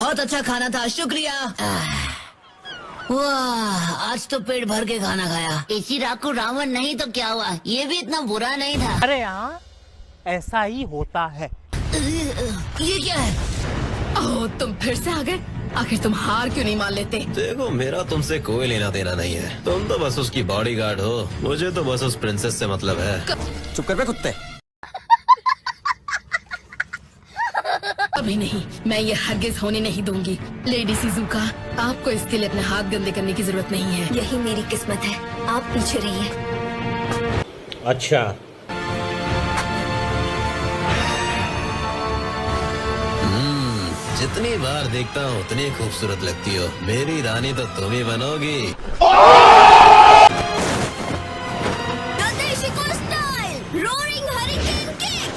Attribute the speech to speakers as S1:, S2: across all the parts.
S1: बहुत अच्छा खाना था, शुक्रिया। वाह, आज तो पेट भर के खाना खाया।
S2: इसी राकू रावण नहीं तो क्या हुआ, ये भी इतना बुरा नहीं था।
S3: अरे हाँ, ऐसा ही होता है।
S1: ये क्या है?
S4: ओह, तुम फिर से आ गए। आखिर तुम हार क्यों नहीं मान लेते?
S5: देखो, मेरा तुमसे कोई लेना देना नहीं है। तुम तो बस उसकी बॉडीगार्ड हो, मुझे तो बस उस प्रिंसेस से मतलब है।
S6: चुप कर बे कुत्ते।
S4: अभी नहीं, मैं ये हरगिज होने नहीं दूंगी। लेडी शिजुका, आपको इसके लिए अपने हाथ गंदे करने की जरूरत नहीं है।
S7: यही मेरी किस्मत है, आप पीछे रहिए।
S3: अच्छा,
S5: जितनी बार देखता हूँ उतनी खूबसूरत लगती हो। मेरी रानी तो तुम ही बनोगी।
S7: Roaring hurricane kick.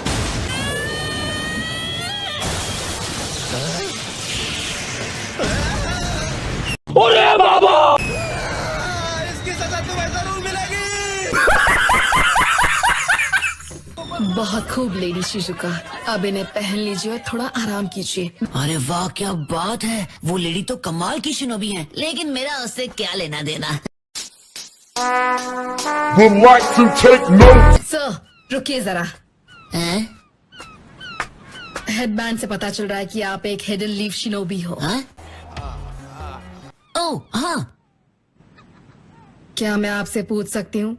S3: अरे बाबा,
S5: इसकी सजा तुम्हें जरूर मिलेगी।
S4: बहुत खूब लेडी शिजुका, अब इन्हें पहन लीजिए और थोड़ा आराम कीजिए।
S1: अरे वाह, क्या बात है। वो लेडी तो कमाल की शिनोबी है, लेकिन मेरा उससे क्या लेना देना।
S8: would like to take note.
S4: Sir, रुकिए जरा। हेडबैंड से पता चल रहा है कि आप एक हिडन लीफ शिनोबी हो।
S1: ओह हाँ,
S4: क्या मैं आपसे पूछ सकती हूँ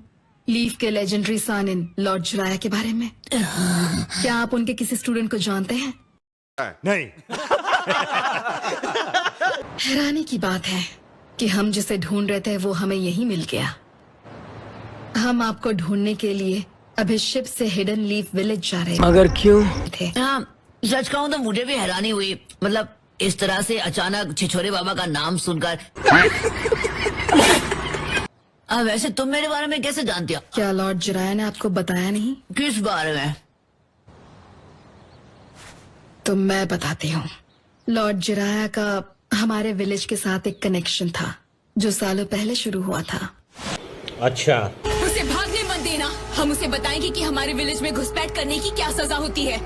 S4: लीफ के लेजेंडरी सानिन लॉर्ड जिराया के बारे में? क्या आप उनके किसी स्टूडेंट को जानते हैं?
S6: नहीं।
S4: हैरानी की बात है कि हम जिसे ढूंढ रहे थे वो हमें यहीं मिल गया। हम आपको ढूंढने के लिए अभी शिप से हिडन लीफ विलेज जा रहे
S6: मगर क्यों?
S4: थे।
S1: हाँ, सच कहूँ तो मुझे भी हैरानी हुई। मतलब इस तरह से अचानक छिछोरे बाबा का नाम सुनकर। वैसे तुम मेरे बारे में कैसे जानती हो?
S4: क्या लॉर्ड जिराया ने आपको बताया नहीं?
S1: किस बारे में?
S4: तो मैं बताती हूँ। लॉर्ड जिराया का हमारे विलेज के साथ एक कनेक्शन था जो सालों पहले शुरू हुआ था।
S3: अच्छा,
S4: उसे भागने मत देना, हम उसे बताएंगे कि हमारे विलेज में घुसपैठ करने की क्या सजा होती है।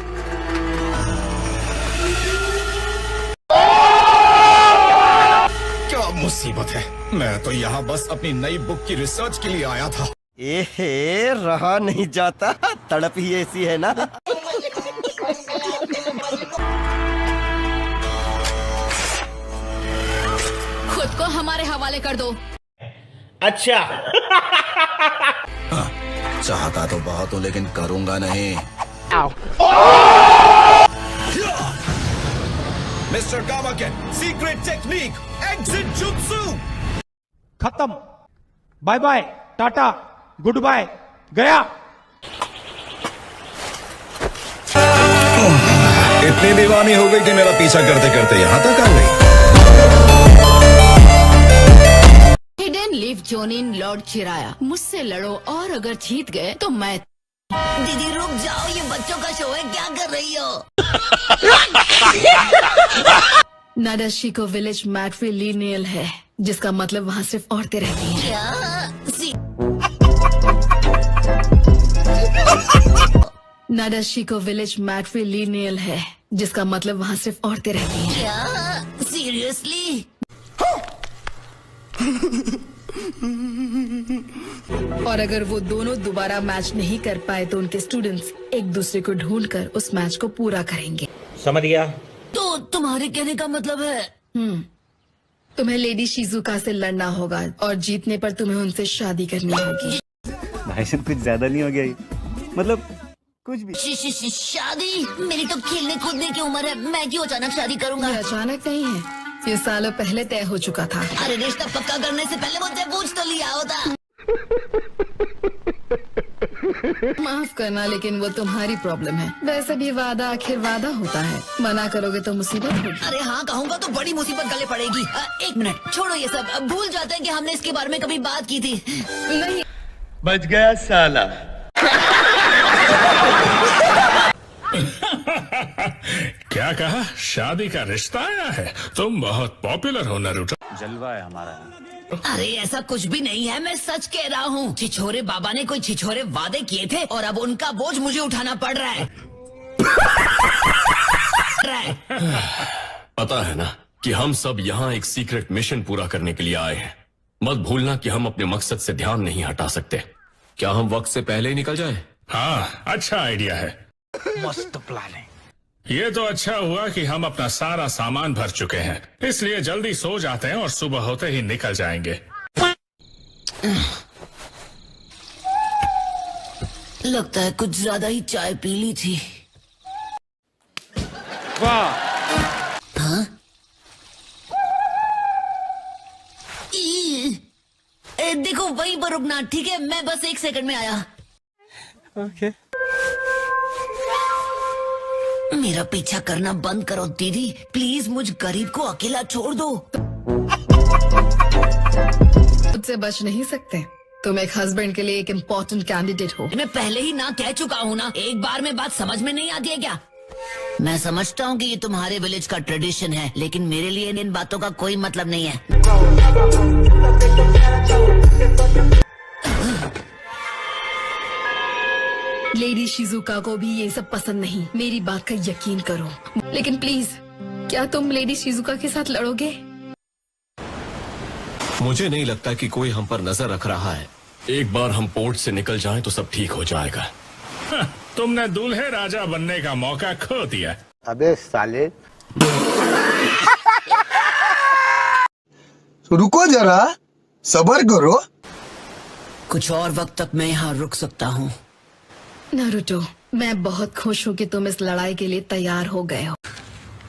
S9: क्या मुसीबत है। मैं तो यहाँ बस अपनी नई बुक की रिसर्च के लिए आया था।
S6: एहे, रहा नहीं जाता, तड़प ही ऐसी है ना।
S4: खुद को हमारे हवाले कर दो।
S3: अच्छा।
S9: चाहता तो बहुत हूँ लेकिन करूँगा नहीं। मिस्टर गामाकेन, सीक्रेट टेक्निक, एग्जिट जुत्सु।
S3: खत्म, bye bye, tata, good bye.
S9: इतनी दीवानी हो गई कि मेरा पीछा करते करते यहाँ तक आ गई।
S4: हिडन लीफ जोनिन लॉर्ड चिराया, मुझसे लड़ो और अगर जीत गए तो मैं।
S1: दीदी रुक जाओ, ये बच्चों का शो है, क्या कर रही हो?
S4: नाडाशिको विलेज मैट्रिलिनियल है, जिसका मतलब वहाँ सिर्फ औरतें रहती हैं। नाडाशिको विलेज मैट्रिलिनियल है, जिसका मतलब वहाँ सिर्फ औरतें रहती हैं।
S1: क्या? सीरियसली?
S4: और अगर वो दोनों दोबारा मैच नहीं कर पाए तो उनके स्टूडेंट्स एक दूसरे को ढूंढकर उस मैच को पूरा करेंगे।
S3: समझ गया।
S1: तो तुम्हारे कहने का मतलब है?
S4: तुम्हें लेडी शिजुका से लड़ना होगा और जीतने पर तुम्हें उनसे शादी करनी होगी।
S6: भाईजान कुछ ज्यादा नहीं हो गया ये? मतलब कुछ भी।
S1: शादी? मेरी तो खेलने कूदने की उम्र है, मैं क्यों अचानक शादी करूंगा?
S4: ये अचानक नहीं है, ये सालों पहले तय हो चुका था।
S1: अरे रिश्ता पक्का करने से पहले मुझसे पूछ तो लिया होता।
S4: माफ करना, लेकिन वो तुम्हारी प्रॉब्लम है। वैसे भी वादा आखिर वादा होता है, मना करोगे तो मुसीबत होगी।
S1: अरे हाँ कहूँगा तो बड़ी मुसीबत गले पड़ेगी। एक मिनट छोड़ो ये सब, अब भूल जाते हैं कि हमने इसके बारे में कभी बात की थी।
S4: नहीं,
S3: बच गया साला।
S8: क्या कहा? शादी का रिश्ता आया है? तुम बहुत पॉपुलर हो नारुतो।
S6: जलवा है हमारा।
S1: अरे ऐसा कुछ भी नहीं है, मैं सच कह रहा हूँ। छिछोरे बाबा ने कोई छिछोरे वादे किए थे और अब उनका बोझ मुझे उठाना पड़ रहा है।
S5: पता है ना कि हम सब यहाँ एक सीक्रेट मिशन पूरा करने के लिए आए हैं। मत भूलना कि हम अपने मकसद से ध्यान नहीं हटा सकते। क्या हम वक्त से पहले ही निकल जाएं?
S8: हाँ, अच्छा आइडिया है।
S3: मस्त प्लान है।
S8: ये तो अच्छा हुआ कि हम अपना सारा सामान भर चुके हैं, इसलिए जल्दी सो जाते हैं और सुबह होते ही निकल जाएंगे।
S1: लगता है कुछ ज्यादा ही चाय पी ली थी।
S3: वाह,
S1: हाँ? देखो वहीं पर रुकना, ठीक है? मैं बस 1 सेकंड में आया।
S3: ओके।
S1: मेरा पीछा करना बंद करो दीदी, प्लीज मुझ गरीब को अकेला छोड़ दो।
S4: मुझसे बच नहीं सकते। तुम एक हस्बैंड के लिए एक इम्पोर्टेंट कैंडिडेट हो।
S1: मैं पहले ही ना कह चुका हूँ ना, एक बार में बात समझ में नहीं आती है क्या? मैं समझता हूँ कि ये तुम्हारे विलेज का ट्रेडिशन है, लेकिन मेरे लिए इन बातों का कोई मतलब नहीं है।
S4: लेडी शिजुका को भी ये सब पसंद नहीं, मेरी बात का यकीन करो। लेकिन प्लीज, क्या तुम लेडी शिजुका के साथ लड़ोगे?
S5: मुझे नहीं लगता कि कोई हम पर नजर रख रहा है। एक बार हम पोर्ट से निकल जाएं तो सब ठीक हो जाएगा।
S8: हाँ, तुमने दूल्हे राजा बनने का मौका खो दिया।
S3: अबे साले।
S6: रुको जरा, सब्र करो।
S1: कुछ और वक्त तक मैं यहाँ रुक सकता हूँ।
S4: नारुतो, मैं बहुत खुश हूँ कि तुम इस लड़ाई के लिए तैयार हो गए हो।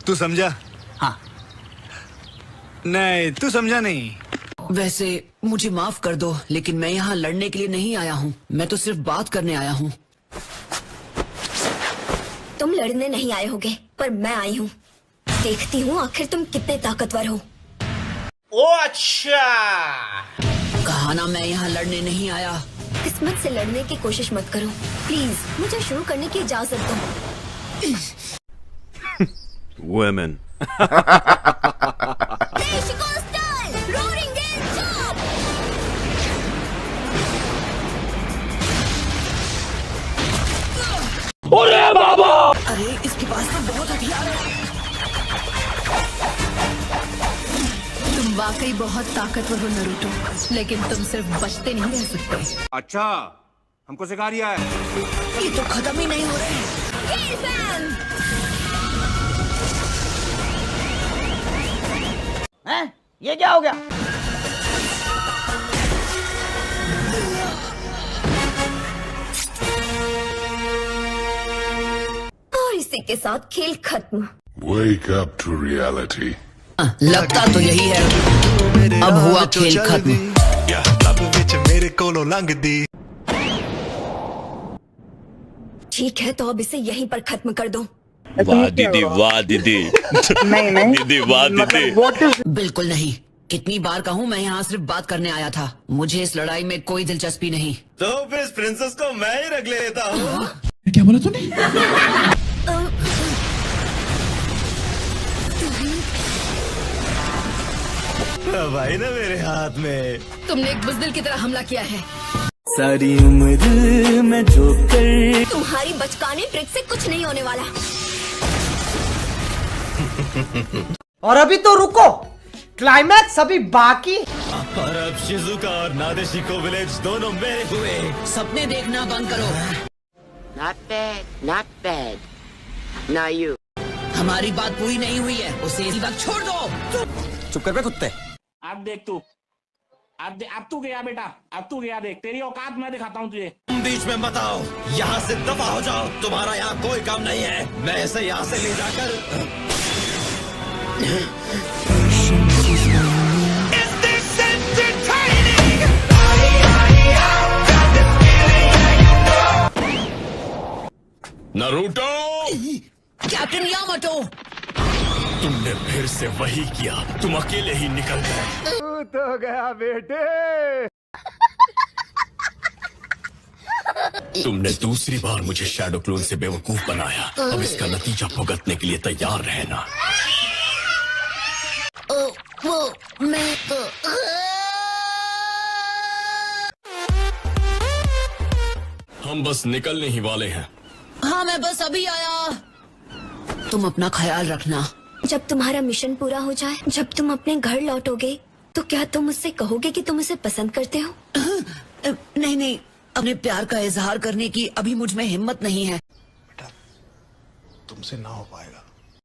S9: तू समझा?
S1: हाँ।
S9: नहीं, तू समझा नहीं।
S1: वैसे मुझे माफ कर दो, लेकिन मैं यहाँ लड़ने के लिए नहीं आया हूँ। मैं तो सिर्फ बात करने आया हूँ।
S7: तुम लड़ने नहीं आए होगे, पर मैं आई हूँ। देखती हूँ आखिर तुम कितने ताकतवर हो।
S3: ओ अच्छा।
S1: कहा ना मैं यहाँ लड़ने नहीं आया।
S7: किस्मत से लड़ने की कोशिश मत करो प्लीज। मुझे शुरू करने की इजाजत दो।
S6: Women.
S3: अरे बाबा!
S1: अरे इसके पास तो बहुत हथियार है।
S4: तुम वाकई बहुत ताकतवर हो नारुतो, लेकिन तुम सिर्फ बचते नहीं रह सकते।
S3: अच्छा, हमको सिखा रिया है।
S1: ये तो खत्म ही नहीं हो रहे।
S2: हैं? ये क्या हो गया?
S7: और इसी के साथ खेल खत्म।
S10: Wake up to reality.
S1: लगता तो यही है। अब हुआ खेल खत्म।
S7: ठीक है, तो अब इसे यहीं पर खत्म कर दो।
S6: वाह दीदी, वाह दीदी। नहीं दीदी, वाह दीदी।
S1: बिल्कुल नहीं। कितनी बार कहूँ, मैं यहाँ सिर्फ बात करने आया था। मुझे इस लड़ाई में कोई दिलचस्पी नहीं।
S5: तो फिर इस प्रिंसेस को मैं ही रख लेता हूँ।
S3: क्या बोला तूने?
S5: भाई ना मेरे हाथ में।
S4: तुमने एक बुज़दिल की तरह हमला किया है।
S6: सारी उम्र में जो कर।
S7: तुम्हारी बचकाने ट्रिक से कुछ नहीं होने वाला।
S2: और अभी तो रुको, क्लाइमैक्स अभी बाकी।
S5: और अब शिजुका और नादेशिको विलेज दोनों मेरे हुए।
S1: सपने देखना बंद करो।
S2: Not bad, not bad. Now you.
S1: हमारी बात पूरी नहीं हुई है, उसे इसी वक्त छोड़ दो।
S6: चुप कर बे कुत्ते।
S3: अब देख तू, अब तू गया बेटा, अब तू गया। देख तेरी औकात मैं दिखाता हूँ तुझे।
S5: तुम बीच में मत आओ, यहाँ से दफा हो जाओ। तुम्हारा यहाँ कोई काम नहीं है। मैं इसे यहाँ से ले जाकर नारुतो।
S1: कैप्टन यामाटो,
S5: तुमने फिर से वही किया। तुम अकेले ही निकल गए।
S3: तो गया बेटे।
S5: तुमने दूसरी बार मुझे शैडो क्लोन से बेवकूफ बनाया। अब इसका नतीजा भुगतने के लिए तैयार रहना।
S1: मैं तो
S5: हम बस निकलने ही वाले हैं।
S1: हाँ, मैं बस अभी आया। तुम अपना ख्याल रखना।
S7: जब तुम्हारा मिशन पूरा हो जाए, जब तुम अपने घर लौटोगे, तो क्या तुम मुझसे कहोगे कि तुम उसे पसंद करते हो?
S1: नहीं नहीं, अपने प्यार का इजहार करने की अभी मुझ में हिम्मत नहीं है।
S9: तुमसे ना हो पाएगा।